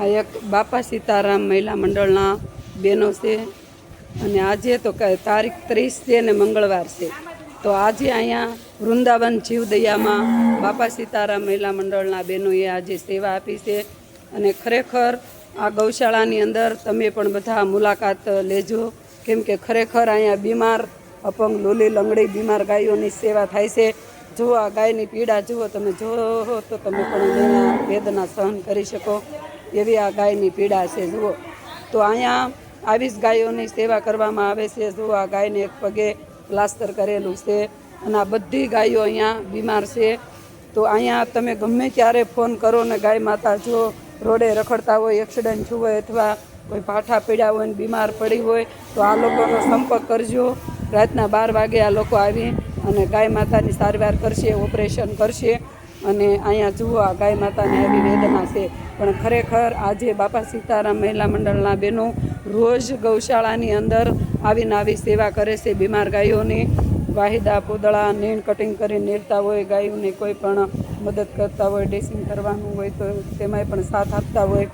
આ એક બાપા સીતારામ મહિલા મંડળના બહેનો છે અને આજે તો તારીખ 30 છે ને મંગળવાર છે. તો આજે અહીંયા વૃંદાવન જીવદયામાં બાપા સીતારામ મહિલા મંડળના બહેનોએ આજે સેવા આપી છે. અને ખરેખર આ ગૌશાળાની અંદર તમે પણ બધા મુલાકાત લેજો, કેમ કે ખરેખર અહીંયા બીમાર અપંગ લોલી લંગડી બીમાર ગાયોની સેવા થાય છે. જો આ ગાયની પીડા જુઓ, તમે જુઓ તો તમે પણ એના વેદના સહન કરી શકો એવી આ ગાયની પીડા છે. જુઓ તો અહીંયા આવી જ ગાયોની સેવા કરવામાં આવે છે. જુઓ આ ગાયને એક પગે પ્લાસ્ટર કરેલું છે અને આ બધી ગાયો અહીંયા બીમાર છે. તો અહીંયા તમે ગમે ત્યારે ફોન કરો ને ગાય માતા જો રોડે રખડતા હોય, એક્સિડન્ટ થયું હોય અથવા કોઈ પાઠા પીડ્યા હોય ને બીમાર પડી હોય તો આ લોકોનો સંપર્ક કરજો. રાતના 12 વાગે આ લોકો આવી અને ગાય માતાની સારવાર કરશે, ઓપરેશન કરશે. અને અહીંયા જુઓ આ ગાય માતાને આવી વેદના છે. પણ ખરેખર આજે બાપા સીતારામ મહિલા મંડળના બહેનો રોજ ગૌશાળાની અંદર આવીને આવી સેવા કરે છે. બીમાર ગાયોની વાહિદા પોદળા નીણ કટિંગ કરી નીરતા હોય, ગાયોને કોઈ પણ મદદ કરતા હોય, ડ્રેસિંગ કરવાનું હોય તો તેમાંય પણ સાથ આપતા હોય.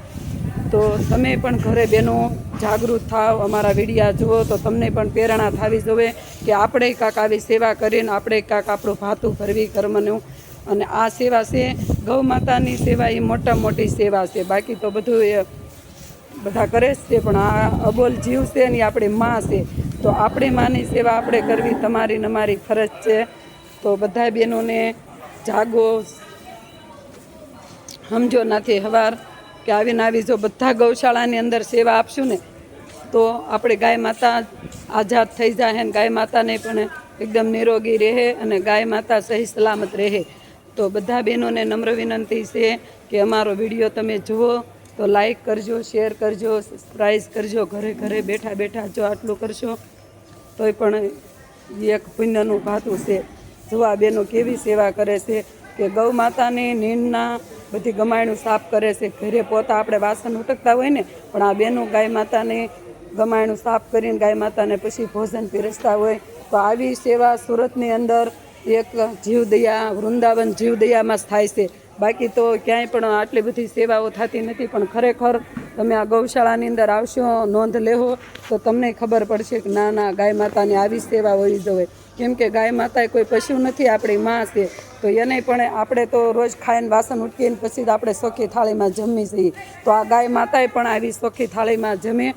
તો તમે પણ ઘરે બહેનો જાગૃત થાવ, અમારા વિડીયા જુઓ તો તમને પણ પ્રેરણા થવી જોઈએ કે આપણે કાંક આવી સેવા કરીને આપણે કાંક આપણું ભાતું ભરવી કર્મનું. અને આ સેવા છે ગૌ માતાની સેવા, એ મોટી સેવા છે. બાકી તો બધું એ બધા કરે જ છે, પણ આ અબોલ જીવ છે ને આપણી માં છે. તો આપણી માની સેવા આપણે કરવી તમારી ને અમારી ફરજ છે. તો બધા બહેનોને જાગો, સમજો નાથી હવાર કે આવીને આવી જો બધા ગૌશાળાની અંદર સેવા આપશું ને તો આપણે ગાય માતા આઝાદ થઈ જાય ને ગાય માતાને પણ એકદમ નિરોગી રહે અને ગાય માતા સહી સલામત રહે. તો બધા બહેનોને નમ્ર વિનંતી છે કે અમારો વિડીયો તમે જુઓ તો લાઈક કરજો, શેર કરજો, સબસ્ક્રાઈબ કરજો. ઘરે ઘરે બેઠા બેઠા જો આટલું કરશો તોય પણ એક પુણ્યનું ભાતું છે. જો આ બહેનો કેવી સેવા કરે છે કે ગૌ માતાની નીંદના બધી ગમાયણું સાફ કરે છે. ઘરે પોતા આપણે વાસણ ઉટકતા હોય ને, પણ આ બહેનો ગાય માતાને ગમાયણું સાફ કરીને ગાય માતાને પછી ભોજન પીરસતા હોય. તો આવી સેવા સુરતની અંદર એક જીવદયા વૃંદાવન જીવદયામાં જ થાય છે. બાકી તો ક્યાંય પણ આટલી બધી સેવાઓ થતી નથી. પણ ખરેખર તમે આ ગૌશાળાની અંદર આવશો, નોંધ લેવો તો તમને ખબર પડશે કે ના ગાય માતાની આવી સેવા હોવી જોઈએ. કેમ કે ગાય માતા કોઈ પશુ નથી, આપણી માં છે. તો એને પણ આપણે તો રોજ ખાઈને વાસણ ઉટકીને પછી જ આપણે સોખી થાળીમાં જમી છીએ. તો આ ગાય માતાએ પણ આવી સોખી થાળીમાં જમે.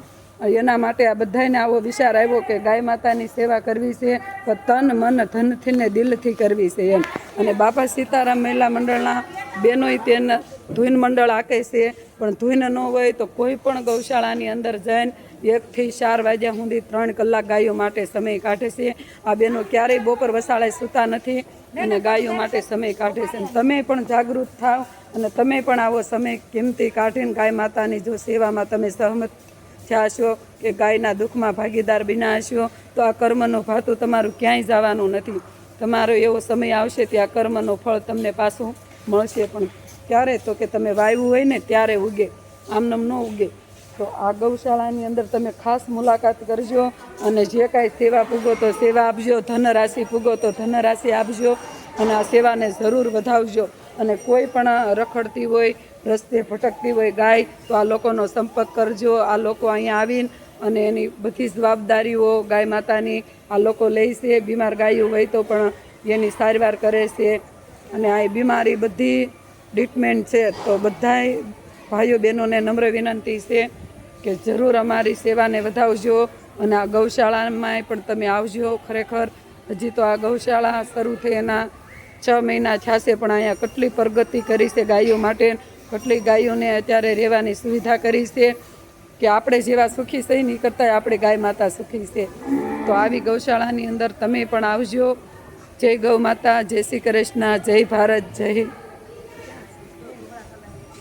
એના માટે આ બધાને આવો વિચાર આવ્યો કે ગાય માતાની સેવા કરવી છે તો તન મન ધનથી ને દિલથી કરવી છે એમ. અને બાપા સીતારામ મહિલા મંડળના બહેનોય તેને ધૂન મંડળ આકે છે. પણ ધૂન ન હોય તો કોઈ પણ ગૌશાળાની અંદર જઈને 1 થી 4 વાગ્યા સુધી 3 કલાક ગાયો માટે સમય કાઢે છે. આ બહેનો ક્યારેય બપોર વસાળે સૂતા નથી અને ગાયો માટે સમય કાઢે છે. તમે પણ જાગૃત થાવ અને તમે પણ આવો સમય કિંમતી કાઢીને ગાય માતાની જો સેવામાં તમે સહમત થયા છો કે ગાયના દુઃખમાં ભાગીદાર બન્યા હશો તો આ કર્મનું ભાતું તમારું ક્યાંય જવાનું નથી. તમારો એવો સમય આવશે ત્યાં કર્મનું ફળ તમને પાછું મળશે. પણ ક્યારે તો કે તમે વાવ્યું હોય ને ત્યારે ઉગે, આમનામ ન ઉગે. તો આ ગૌશાળાની અંદર તમે ખાસ મુલાકાત કરજો અને જે કાંઈ સેવા પૂગો તો સેવા આપજો, ધનરાશિ પૂગો તો ધનરાશિ આપજો અને આ સેવાને જરૂર વધાવજો. અને કોઈ પણ રખડતી હોય, રસ્તે ભટકતી હોય ગાય તો આ લોકોનો સંપર્ક કરજો. આ લોકો અહીંયા આવીને અને એની બધી જવાબદારીઓ ગાય માતાની આ લોકો લે છે. બીમાર ગાયો હોય તો પણ એની સારવાર કરે છે અને આ બીમારી બધી ટ્રીટમેન્ટ છે. તો બધાય ભાઈઓ બહેનોને નમ્ર વિનંતી છે કે જરૂર અમારી સેવાને વધાવજો અને આ ગૌશાળામાં પણ તમે આવજો. ખરેખર હજી તો આ ગૌશાળા શરૂ થઈ એના 6 મહિના થયા છે, પણ અહીંયા કેટલી પ્રગતિ કરી છે ગાયો માટે. કેટલી ગાયોને અત્યારે રહેવાની સુવિધા કરી છે કે આપણે જેવા સુખી સહી નહીં કરતા આપણે ગાય માતા સુખી છે. તો આવી ગૌશાળાની અંદર તમે પણ આવજો. જય ગૌ માતા, જય શ્રી કૃષ્ણ, જય ભારત, જય